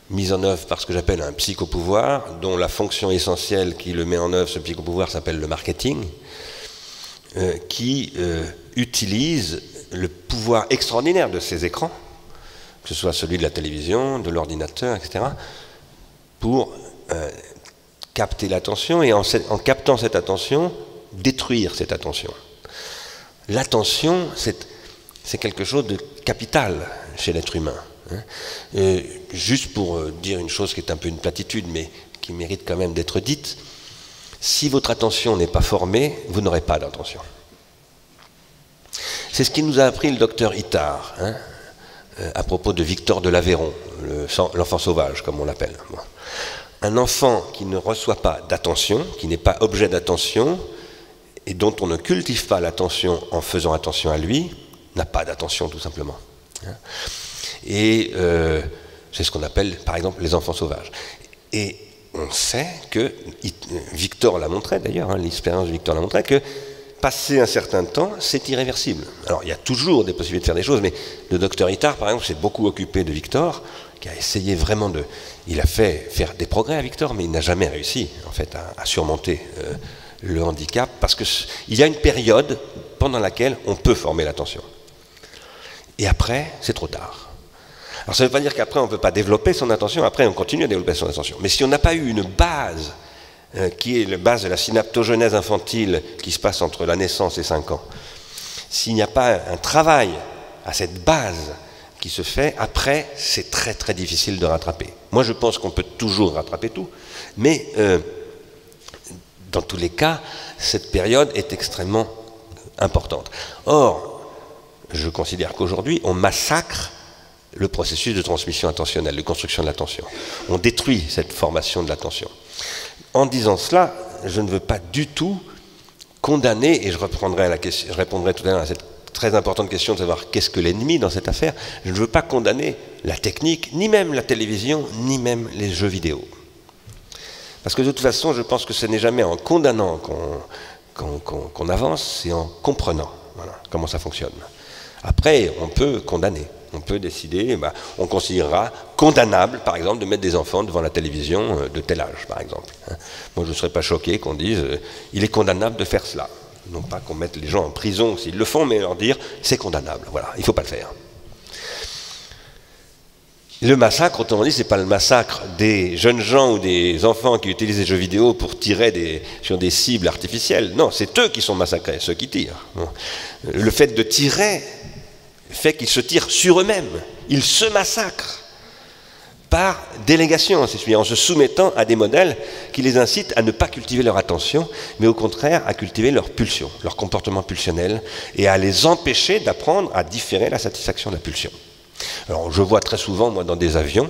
mise en œuvre par ce que j'appelle un psychopouvoir, dont la fonction essentielle qui le met en œuvre, ce psychopouvoir, s'appelle le marketing, qui utilise le pouvoir extraordinaire de ces écrans, que ce soit celui de la télévision, de l'ordinateur, etc., pour capter l'attention et en captant cette attention, détruire cette attention. L'attention, c'est quelque chose de capital chez l'être humain. Juste pour dire une chose qui est un peu une platitude, mais qui mérite quand même d'être dite, si votre attention n'est pas formée, vous n'aurez pas d'attention. C'est ce qu'il nous a appris le docteur Itard, à propos de Victor de l'Aveyron, l'enfant sauvage, comme on l'appelle. Un enfant qui ne reçoit pas d'attention, qui n'est pas objet d'attention, et dont on ne cultive pas l'attention en faisant attention à lui, n'a pas d'attention tout simplement. Et c'est ce qu'on appelle par exemple les enfants sauvages. Et on sait que, Victor l'a montré d'ailleurs, l'expérience de Victor l'a montré, que passer un certain temps, c'est irréversible. Alors il y a toujours des possibilités de faire des choses, mais le docteur Itard par exemple s'est beaucoup occupé de Victor, qui a essayé vraiment de... Il a fait faire des progrès à Victor, mais il n'a jamais réussi en fait à surmonter le handicap, parce qu'il y a une période pendant laquelle on peut former l'attention. Et après, c'est trop tard. Alors ça ne veut pas dire qu'après on ne peut pas développer son attention, après on continue à développer son attention. Mais si on n'a pas eu une base, qui est la base de la synaptogenèse infantile qui se passe entre la naissance et 5 ans, s'il n'y a pas un travail à cette base qui se fait, après c'est très très difficile de rattraper. Moi je pense qu'on peut toujours rattraper tout, mais dans tous les cas, cette période est extrêmement importante. Or, je considère qu'aujourd'hui, on massacre le processus de transmission attentionnelle, de construction de l'attention. On détruit cette formation de l'attention. En disant cela, je ne veux pas du tout condamner, et je répondrai tout à l'heure à cette très importante question de savoir qu'est-ce que l'ennemi dans cette affaire, je ne veux pas condamner la technique, ni même la télévision, ni même les jeux vidéo. Parce que de toute façon, je pense que ce n'est jamais en condamnant qu'on avance, c'est en comprenant comment ça fonctionne. Après, on peut condamner, on peut décider, on considérera condamnable, par exemple, de mettre des enfants devant la télévision de tel âge, par exemple. Moi, je ne serais pas choqué qu'on dise, il est condamnable de faire cela. Non pas qu'on mette les gens en prison s'ils le font, mais leur dire, c'est condamnable, voilà, il ne faut pas le faire. Le massacre, autrement dit, ce n'est pas le massacre des jeunes gens ou des enfants qui utilisent les jeux vidéo pour tirer sur des cibles artificielles. Non, c'est eux qui sont massacrés, ceux qui tirent. Bon. Le fait de tirer fait qu'ils se tirent sur eux-mêmes. Ils se massacrent par délégation, c'est-à-dire en se soumettant à des modèles qui les incitent à ne pas cultiver leur attention, mais au contraire à cultiver leur pulsion, leur comportement pulsionnel, et à les empêcher d'apprendre à différer la satisfaction de la pulsion. Alors je vois très souvent, moi, dans des avions,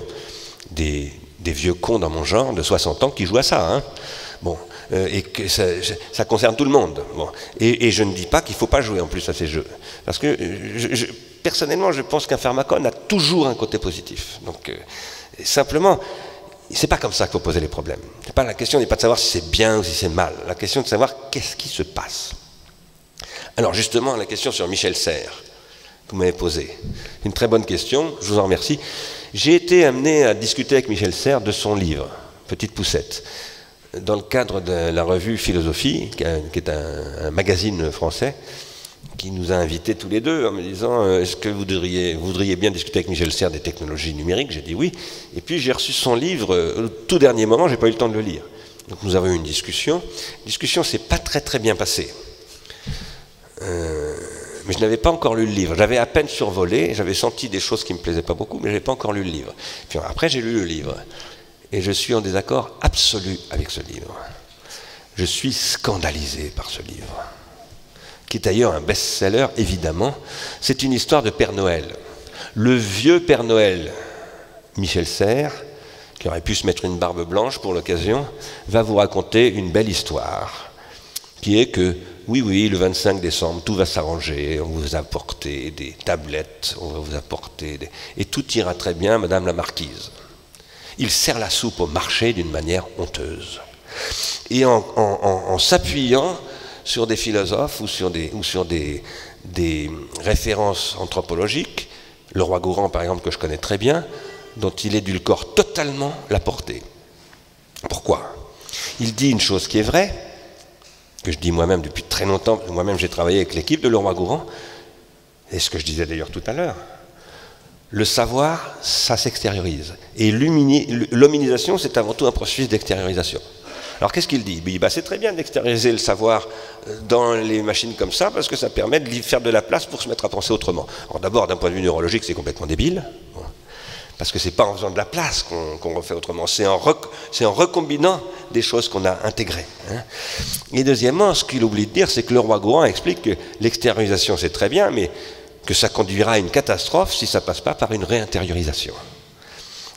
des vieux cons dans mon genre de 60 ans qui jouent à ça. Bon, et que ça concerne tout le monde. Bon. Et je ne dis pas qu'il ne faut pas jouer en plus à ces jeux. Parce que personnellement, je pense qu'un pharmacone a toujours un côté positif. Donc simplement, c'est pas comme ça qu'il faut poser les problèmes. La question n'est pas de savoir si c'est bien ou si c'est mal. La question est de savoir qu'est-ce qui se passe. Alors justement, la question sur Michel Serres, que vous m'avez posée, c'est une très bonne question, je vous en remercie. J'ai été amené à discuter avec Michel Serres de son livre, Petite Poussette, dans le cadre de la revue Philosophie, qui est un magazine français, qui nous a invités tous les deux en me disant « Est-ce que vous voudriez bien discuter avec Michel Serres des technologies numériques ?» J'ai dit oui. Et puis j'ai reçu son livre au tout dernier moment, je n'ai pas eu le temps de le lire. Donc nous avons eu une discussion. La discussion ne s'est pas très très bien passée. Mais je n'avais pas encore lu le livre. J'avais à peine survolé, j'avais senti des choses qui ne me plaisaient pas beaucoup, mais je n'avais pas encore lu le livre. Puis après j'ai lu le livre. Et je suis en désaccord absolu avec ce livre. Je suis scandalisé par ce livre, qui est d'ailleurs un best-seller, évidemment. C'est une histoire de Père Noël. Le vieux Père Noël, Michel Serres, qui aurait pu se mettre une barbe blanche pour l'occasion, va vous raconter une belle histoire, qui est que, oui, le 25 décembre, tout va s'arranger, on vous a apporté des tablettes, on va vous apporter des... Et tout ira très bien, Madame la Marquise. Il sert la soupe au marché d'une manière honteuse. Et en s'appuyant sur des philosophes ou sur des références anthropologiques, le roi Gourand, par exemple, que je connais très bien, dont il édulcore totalement la portée. Pourquoi? Il dit une chose qui est vraie, que je dis moi-même depuis très longtemps, moi-même j'ai travaillé avec l'équipe de Leroy-Gourand, et ce que je disais d'ailleurs tout à l'heure, le savoir, ça s'extériorise. Et l'hominisation, c'est avant tout un processus d'extériorisation. Alors qu'est-ce qu'il dit? C'est très bien d'extérioriser le savoir dans les machines comme ça, parce que ça permet de faire de la place pour se mettre à penser autrement. Alors d'abord, d'un point de vue neurologique, c'est complètement débile, parce que c'est pas en faisant de la place qu'on refait autrement, c'est en recombinant des choses qu'on a intégrées. Et deuxièmement, ce qu'il oublie de dire, c'est que Leroy-Gourand explique que l'extériorisation, c'est très bien, mais que ça conduira à une catastrophe si ça passe pas par une réintériorisation.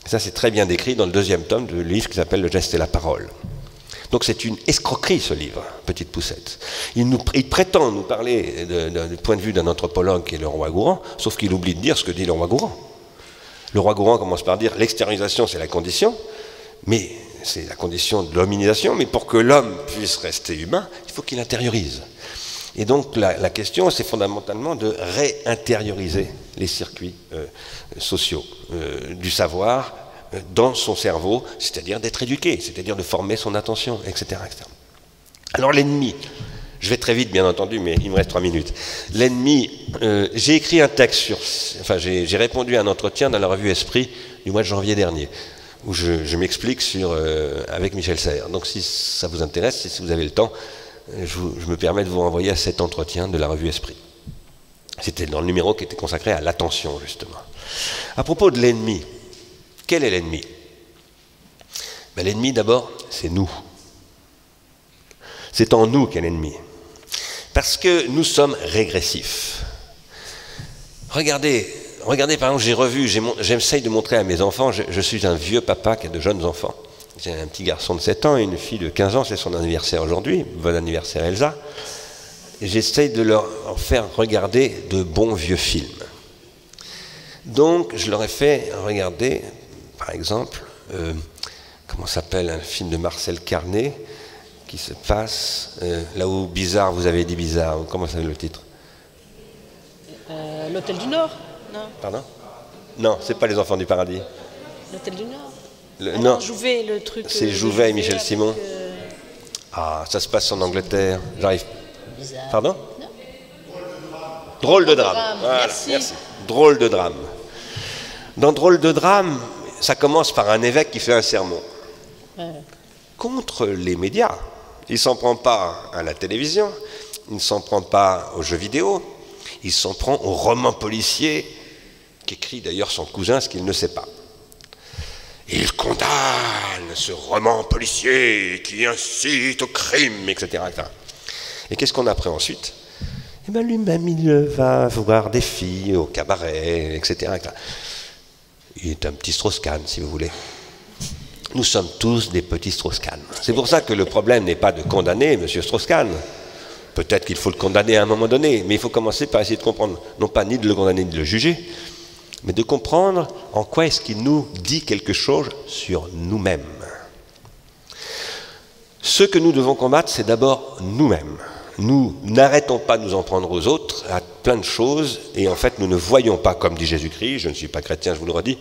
Et ça, c'est très bien décrit dans le 2e tome du livre qui s'appelle Le geste et la parole. Donc c'est une escroquerie, ce livre, Petite Poussette. Il prétend nous parler du point de vue d'un anthropologue qui est Leroy-Gourand, sauf qu'il oublie de dire ce que dit Leroy-Gourand. Leroy-Gourand commence par dire l'extériorisation, c'est la condition, mais c'est la condition de l'hominisation, mais pour que l'homme puisse rester humain, il faut qu'il intériorise. Et donc la question, c'est fondamentalement de réintérioriser les circuits sociaux du savoir dans son cerveau, c'est-à-dire d'être éduqué, c'est-à-dire de former son attention, etc. etc. Alors l'ennemi, je vais très vite bien entendu, mais il me reste 3 minutes. L'ennemi, j'ai écrit un texte j'ai répondu à un entretien dans la revue Esprit du mois de janvier dernier, où je m'explique avec Michel Serres. Donc si ça vous intéresse, si vous avez le temps, je me permets de vous renvoyer à cet entretien de la revue Esprit. C'était dans le numéro qui était consacré à l'attention, justement. À propos de l'ennemi, quel est l'ennemi? L'ennemi, d'abord, c'est nous. C'est en nous qu'est l'ennemi. Parce que nous sommes régressifs. Regardez par exemple, j'essaye de montrer à mes enfants, je suis un vieux papa qui a de jeunes enfants. J'ai un petit garçon de 7 ans et une fille de 15 ans, c'est son anniversaire aujourd'hui. Bon anniversaire Elsa. J'essaye de leur faire regarder de bons vieux films. Donc, je leur ai fait regarder, par exemple, comment s'appelle un film de Marcel Carné, qui se passe là où Bizarre, vous avez dit Bizarre, comment s'appelle le titre? L'Hôtel du Nord, non? Pardon? Non, c'est pas Les Enfants du Paradis. L'Hôtel du Nord? Non, Jouvet, le truc. C'est Jouvet et Michel Simon. Ah, ça se passe en Angleterre. J'arrive. Bizarre. Pardon? Non. Drôle de drame. Voilà, merci. Drôle de drame. Dans Drôle de drame, ça commence par un évêque qui fait un sermon contre les médias. Il ne s'en prend pas à la télévision, il ne s'en prend pas aux jeux vidéo, il s'en prend au roman policier qu'écrit d'ailleurs son cousin, ce qu'il ne sait pas. Il condamne ce roman policier qui incite au crime, etc. Et qu'est-ce qu'on apprend ensuite? Eh bien, lui-même, il va voir des filles au cabaret, etc. Il est un petit Strauss-Kahn, si vous voulez. Nous sommes tous des petits Strauss-Kahn. C'est pour ça que le problème n'est pas de condamner M. Strauss-Kahn. Peut-être qu'il faut le condamner à un moment donné, mais il faut commencer par essayer de comprendre, non pas ni de le condamner ni de le juger, mais de comprendre en quoi est-ce qu'il nous dit quelque chose sur nous-mêmes. Ce que nous devons combattre, c'est d'abord nous-mêmes. Nous n'arrêtons pas de nous en prendre aux autres, à plein de choses, et en fait nous ne voyons pas, comme dit Jésus-Christ, je ne suis pas chrétien, je vous le redis,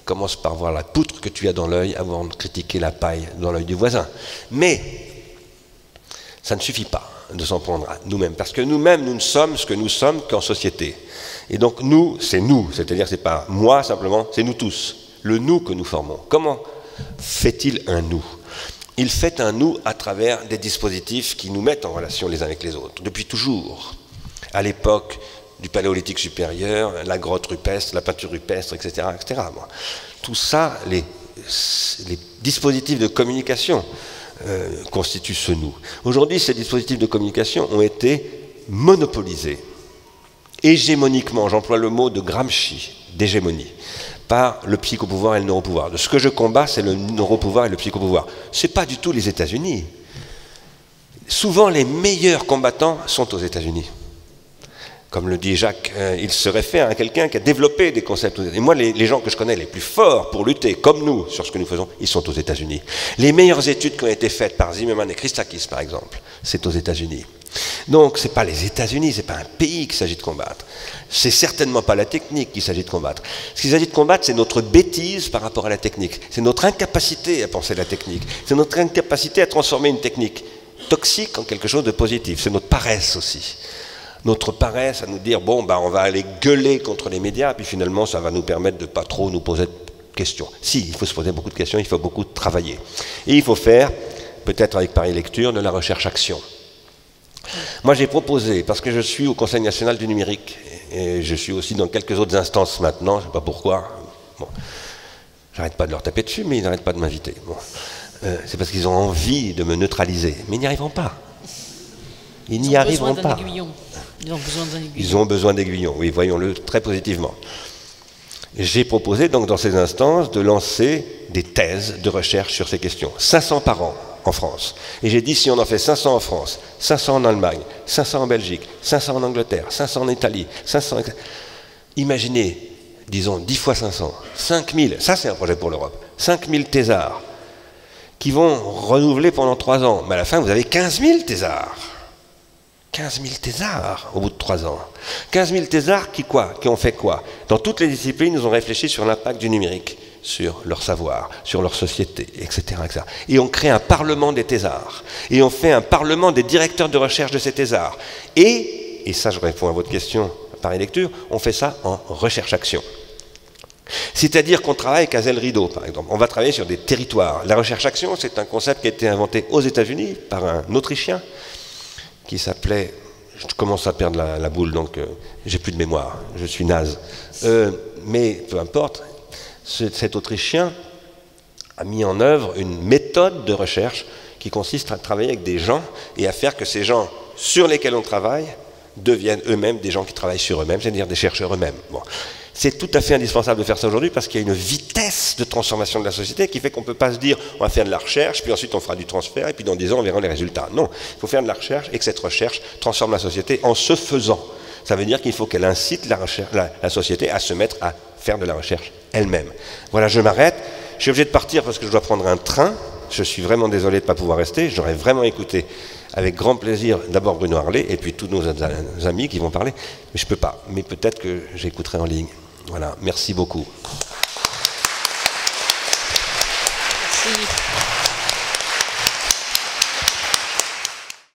commence par voir la poutre que tu as dans l'œil avant de critiquer la paille dans l'œil du voisin. Mais ça ne suffit pas de s'en prendre à nous-mêmes, parce que nous-mêmes, nous ne sommes ce que nous sommes qu'en société. Et donc nous, c'est-à-dire c'est pas moi simplement, c'est nous tous, le nous que nous formons. Comment fait-il un nous? Il fait un nous à travers des dispositifs qui nous mettent en relation les uns avec les autres, depuis toujours. À l'époque du paléolithique supérieur, la grotte rupestre, la peinture rupestre, etc. etc. Bon. Tout ça, les dispositifs de communication constituent ce nous. Aujourd'hui, ces dispositifs de communication ont été monopolisés hégémoniquement, j'emploie le mot de Gramsci, d'hégémonie, par le psychopouvoir et le neuropouvoir. De ce que je combats, c'est le neuropouvoir et le psychopouvoir. Ce n'est pas du tout les États-Unis. Souvent, les meilleurs combattants sont aux États-Unis. Comme le dit Jacques, il se réfère à quelqu'un qui a développé des concepts. Et moi, les gens que je connais les plus forts pour lutter, comme nous, sur ce que nous faisons, ils sont aux États-Unis. Les meilleures études qui ont été faites par Zimmerman et Christakis, par exemple, c'est aux États-Unis. Donc, ce n'est pas les États-Unis, ce n'est pas un pays qu'il s'agit de combattre. C'est certainement pas la technique qu'il s'agit de combattre. Ce qu'il s'agit de combattre, c'est notre bêtise par rapport à la technique. C'est notre incapacité à penser la technique. C'est notre incapacité à transformer une technique toxique en quelque chose de positif. C'est notre paresse aussi. Notre paresse à nous dire, bon, on va aller gueuler contre les médias, puis finalement, ça va nous permettre de ne pas trop nous poser de questions. Si, il faut se poser beaucoup de questions, il faut beaucoup travailler. Et il faut faire, peut-être avec Paris Lecture, de la recherche-action. Moi, j'ai proposé, parce que je suis au Conseil national du numérique, et je suis aussi dans quelques autres instances maintenant, je ne sais pas pourquoi, bon, j'arrête pas de leur taper dessus, mais ils n'arrêtent pas de m'inviter. Bon. C'est parce qu'ils ont envie de me neutraliser, mais ils n'y arriveront pas. Ils n'y arriveront pas. Ils ont besoin d'un aiguillon. Ils ont besoin d'aiguillons, oui, voyons-le très positivement. J'ai proposé donc dans ces instances de lancer des thèses de recherche sur ces questions. 500 par an en France. Et j'ai dit si on en fait 500 en France, 500 en Allemagne, 500 en Belgique, 500 en Angleterre, 500 en Italie, 500... Imaginez, disons 10 fois 500, 5000, ça c'est un projet pour l'Europe, 5000 thésards qui vont renouveler pendant 3 ans. Mais à la fin, vous avez 15 000 thésards. 15 000 thésards au bout de 3 ans. 15 000 thésards qui ont fait quoi? Dans toutes les disciplines, ils ont réfléchi sur l'impact du numérique, sur leur savoir, sur leur société, etc., etc. Et on crée un parlement des thésards. Et on fait un parlement des directeurs de recherche de ces thésards. Et ça je réponds à votre question à Paris Lecture, on fait ça en recherche-action. C'est-à-dire qu'on travaille avec Azel Rideau, par exemple. On va travailler sur des territoires. La recherche-action, c'est un concept qui a été inventé aux États-Unis par un Autrichien qui s'appelait... Je commence à perdre la boule, donc j'ai plus de mémoire, je suis naze. Mais peu importe, cet Autrichien a mis en œuvre une méthode de recherche qui consiste à travailler avec des gens et à faire que ces gens sur lesquels on travaille deviennent eux-mêmes des gens qui travaillent sur eux-mêmes, c'est-à-dire des chercheurs eux-mêmes. Bon. C'est tout à fait indispensable de faire ça aujourd'hui parce qu'il y a une vitesse de transformation de la société qui fait qu'on ne peut pas se dire on va faire de la recherche, puis ensuite on fera du transfert, et puis dans 10 ans on verra les résultats. Non, il faut faire de la recherche et que cette recherche transforme la société en se faisant. Ça veut dire qu'il faut qu'elle incite la société à se mettre à faire de la recherche elle-même. Voilà, je m'arrête. Je suis obligé de partir parce que je dois prendre un train. Je suis vraiment désolé de ne pas pouvoir rester. J'aurais vraiment écouté avec grand plaisir d'abord Bruno Harlé et puis tous nos amis qui vont parler. Mais je ne peux pas. Mais peut-être que j'écouterai en ligne. Voilà, merci beaucoup.